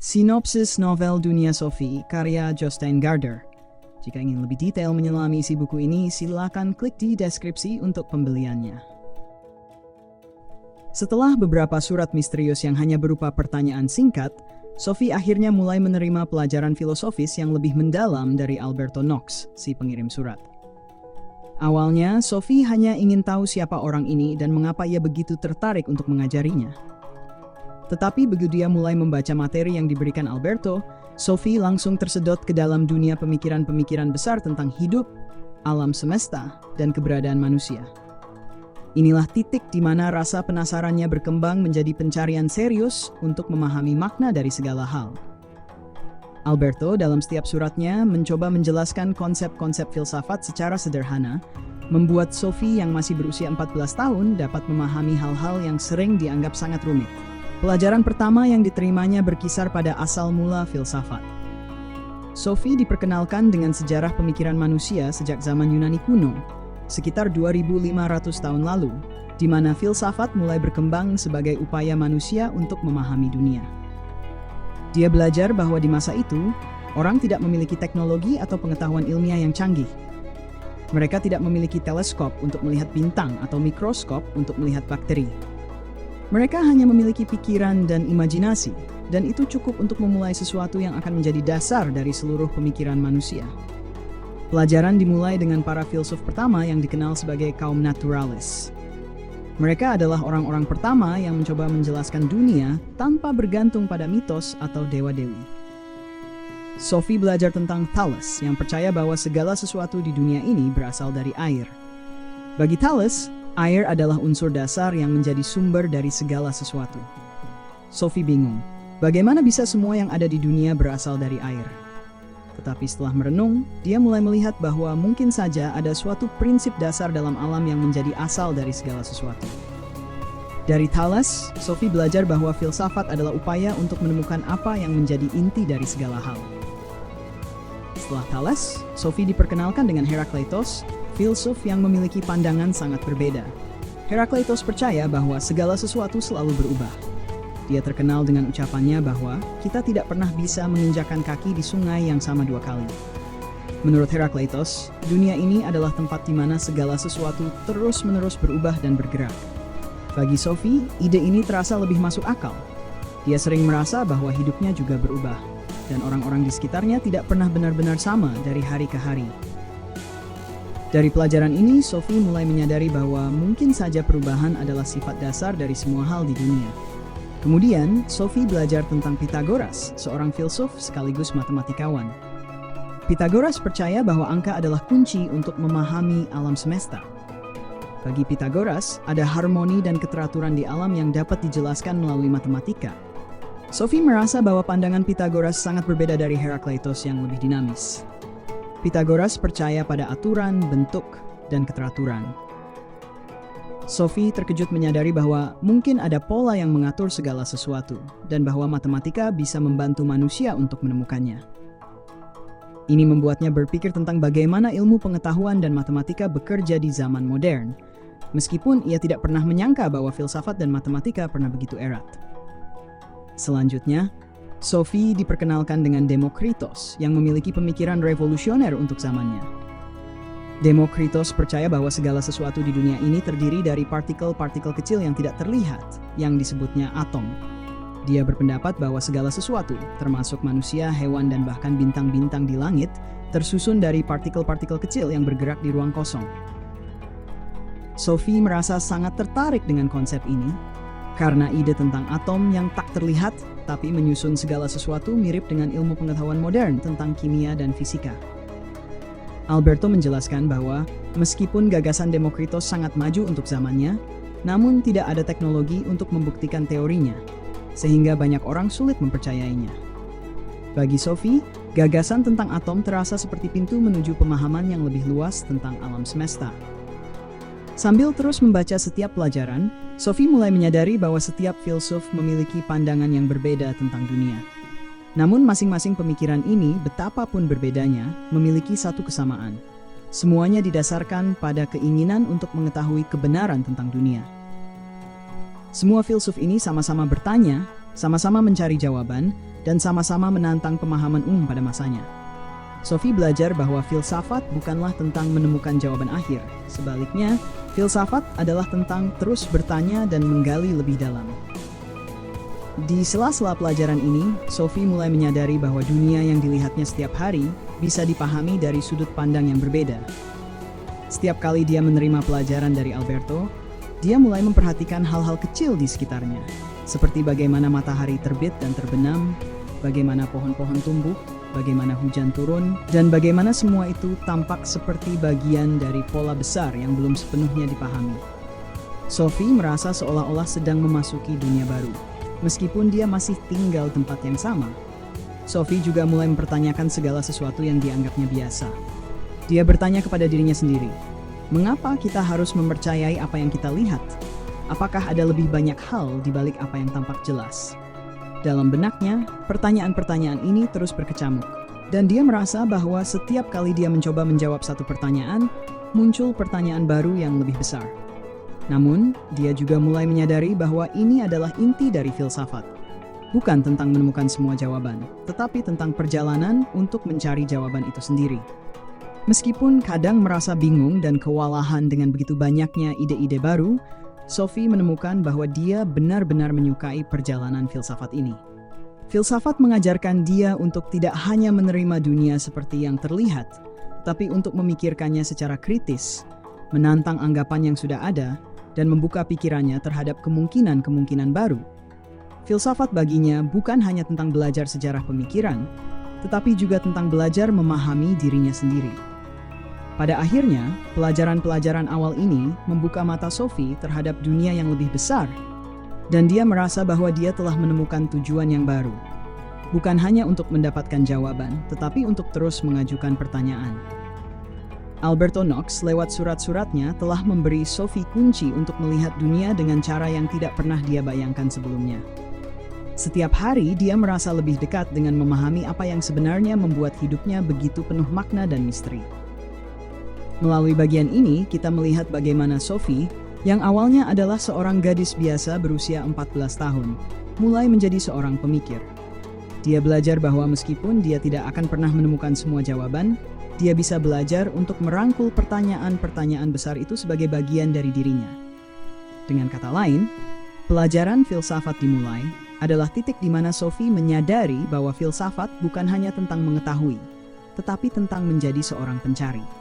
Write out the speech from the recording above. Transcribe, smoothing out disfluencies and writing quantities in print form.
Sinopsis novel Dunia Sophie, karya Jostein Gaarder. Jika ingin lebih detail menyelami isi buku ini, silakan klik di deskripsi untuk pembeliannya. Setelah beberapa surat misterius yang hanya berupa pertanyaan singkat, Sophie akhirnya mulai menerima pelajaran filosofis yang lebih mendalam dari Alberto Knox, si pengirim surat. Awalnya, Sophie hanya ingin tahu siapa orang ini dan mengapa ia begitu tertarik untuk mengajarinya. Tetapi begitu dia mulai membaca materi yang diberikan Alberto, Sophie langsung tersedot ke dalam dunia pemikiran-pemikiran besar tentang hidup, alam semesta, dan keberadaan manusia. Inilah titik di mana rasa penasarannya berkembang menjadi pencarian serius untuk memahami makna dari segala hal. Alberto dalam setiap suratnya mencoba menjelaskan konsep-konsep filsafat secara sederhana, membuat Sophie yang masih berusia 14 tahun dapat memahami hal-hal yang sering dianggap sangat rumit. Pelajaran pertama yang diterimanya berkisar pada asal mula filsafat. Sophie diperkenalkan dengan sejarah pemikiran manusia sejak zaman Yunani kuno, sekitar 2500 tahun lalu, di mana filsafat mulai berkembang sebagai upaya manusia untuk memahami dunia. Dia belajar bahwa di masa itu, orang tidak memiliki teknologi atau pengetahuan ilmiah yang canggih. Mereka tidak memiliki teleskop untuk melihat bintang atau mikroskop untuk melihat bakteri. Mereka hanya memiliki pikiran dan imajinasi, dan itu cukup untuk memulai sesuatu yang akan menjadi dasar dari seluruh pemikiran manusia. Pelajaran dimulai dengan para filsuf pertama yang dikenal sebagai kaum naturalis. Mereka adalah orang-orang pertama yang mencoba menjelaskan dunia tanpa bergantung pada mitos atau dewa-dewi. Sophie belajar tentang Thales yang percaya bahwa segala sesuatu di dunia ini berasal dari air. Bagi Thales, air adalah unsur dasar yang menjadi sumber dari segala sesuatu. Sophie bingung, bagaimana bisa semua yang ada di dunia berasal dari air? Tetapi setelah merenung, dia mulai melihat bahwa mungkin saja ada suatu prinsip dasar dalam alam yang menjadi asal dari segala sesuatu. Dari Thales, Sophie belajar bahwa filsafat adalah upaya untuk menemukan apa yang menjadi inti dari segala hal. Setelah Thales, Sophie diperkenalkan dengan Herakleitos, filsuf yang memiliki pandangan sangat berbeda. Herakleitos percaya bahwa segala sesuatu selalu berubah. Dia terkenal dengan ucapannya bahwa kita tidak pernah bisa menginjakkan kaki di sungai yang sama dua kali. Menurut Herakleitos, dunia ini adalah tempat di mana segala sesuatu terus-menerus berubah dan bergerak. Bagi Sophie, ide ini terasa lebih masuk akal. Dia sering merasa bahwa hidupnya juga berubah, dan orang-orang di sekitarnya tidak pernah benar-benar sama dari hari ke hari. Dari pelajaran ini, Sophie mulai menyadari bahwa mungkin saja perubahan adalah sifat dasar dari semua hal di dunia. Kemudian, Sophie belajar tentang Pythagoras, seorang filsuf sekaligus matematikawan. Pythagoras percaya bahwa angka adalah kunci untuk memahami alam semesta. Bagi Pythagoras, ada harmoni dan keteraturan di alam yang dapat dijelaskan melalui matematika. Sophie merasa bahwa pandangan Pythagoras sangat berbeda dari Herakleitos yang lebih dinamis. Pythagoras percaya pada aturan, bentuk, dan keteraturan. Sophie terkejut menyadari bahwa mungkin ada pola yang mengatur segala sesuatu, dan bahwa matematika bisa membantu manusia untuk menemukannya. Ini membuatnya berpikir tentang bagaimana ilmu pengetahuan dan matematika bekerja di zaman modern, meskipun ia tidak pernah menyangka bahwa filsafat dan matematika pernah begitu erat. Selanjutnya, Sophie diperkenalkan dengan Demokritos yang memiliki pemikiran revolusioner untuk zamannya. Demokritos percaya bahwa segala sesuatu di dunia ini terdiri dari partikel-partikel kecil yang tidak terlihat, yang disebutnya atom. Dia berpendapat bahwa segala sesuatu, termasuk manusia, hewan, dan bahkan bintang-bintang di langit, tersusun dari partikel-partikel kecil yang bergerak di ruang kosong. Sophie merasa sangat tertarik dengan konsep ini, karena ide tentang atom yang tak terlihat tapi menyusun segala sesuatu mirip dengan ilmu pengetahuan modern tentang kimia dan fisika. Alberto menjelaskan bahwa meskipun gagasan Demokritos sangat maju untuk zamannya, namun tidak ada teknologi untuk membuktikan teorinya, sehingga banyak orang sulit mempercayainya. Bagi Sophie, gagasan tentang atom terasa seperti pintu menuju pemahaman yang lebih luas tentang alam semesta. Sambil terus membaca setiap pelajaran, Sophie mulai menyadari bahwa setiap filsuf memiliki pandangan yang berbeda tentang dunia. Namun masing-masing pemikiran ini, betapapun berbedanya, memiliki satu kesamaan. Semuanya didasarkan pada keinginan untuk mengetahui kebenaran tentang dunia. Semua filsuf ini sama-sama bertanya, sama-sama mencari jawaban, dan sama-sama menantang pemahaman umum pada masanya. Sophie belajar bahwa filsafat bukanlah tentang menemukan jawaban akhir. Sebaliknya, filsafat adalah tentang terus bertanya dan menggali lebih dalam. Di sela-sela pelajaran ini, Sophie mulai menyadari bahwa dunia yang dilihatnya setiap hari bisa dipahami dari sudut pandang yang berbeda. Setiap kali dia menerima pelajaran dari Alberto, dia mulai memperhatikan hal-hal kecil di sekitarnya, seperti bagaimana matahari terbit dan terbenam, bagaimana pohon-pohon tumbuh, bagaimana hujan turun, dan bagaimana semua itu tampak seperti bagian dari pola besar yang belum sepenuhnya dipahami. Sophie merasa seolah-olah sedang memasuki dunia baru. Meskipun dia masih tinggal tempat yang sama, Sophie juga mulai mempertanyakan segala sesuatu yang dianggapnya biasa. Dia bertanya kepada dirinya sendiri, mengapa kita harus mempercayai apa yang kita lihat? Apakah ada lebih banyak hal di balik apa yang tampak jelas? Dalam benaknya, pertanyaan-pertanyaan ini terus berkecamuk, dan dia merasa bahwa setiap kali dia mencoba menjawab satu pertanyaan, muncul pertanyaan baru yang lebih besar. Namun, dia juga mulai menyadari bahwa ini adalah inti dari filsafat. Bukan tentang menemukan semua jawaban, tetapi tentang perjalanan untuk mencari jawaban itu sendiri. Meskipun kadang merasa bingung dan kewalahan dengan begitu banyaknya ide-ide baru, Sophie menemukan bahwa dia benar-benar menyukai perjalanan filsafat ini. Filsafat mengajarkan dia untuk tidak hanya menerima dunia seperti yang terlihat, tapi untuk memikirkannya secara kritis, menantang anggapan yang sudah ada, dan membuka pikirannya terhadap kemungkinan-kemungkinan baru. Filsafat baginya bukan hanya tentang belajar sejarah pemikiran, tetapi juga tentang belajar memahami dirinya sendiri. Pada akhirnya, pelajaran-pelajaran awal ini membuka mata Sophie terhadap dunia yang lebih besar, dan dia merasa bahwa dia telah menemukan tujuan yang baru. Bukan hanya untuk mendapatkan jawaban, tetapi untuk terus mengajukan pertanyaan. Alberto Knox lewat surat-suratnya telah memberi Sophie kunci untuk melihat dunia dengan cara yang tidak pernah dia bayangkan sebelumnya. Setiap hari dia merasa lebih dekat dengan memahami apa yang sebenarnya membuat hidupnya begitu penuh makna dan misteri. Melalui bagian ini, kita melihat bagaimana Sophie, yang awalnya adalah seorang gadis biasa berusia 14 tahun, mulai menjadi seorang pemikir. Dia belajar bahwa meskipun dia tidak akan pernah menemukan semua jawaban, dia bisa belajar untuk merangkul pertanyaan-pertanyaan besar itu sebagai bagian dari dirinya. Dengan kata lain, pelajaran filsafat dimulai adalah titik di mana Sophie menyadari bahwa filsafat bukan hanya tentang mengetahui, tetapi tentang menjadi seorang pencari.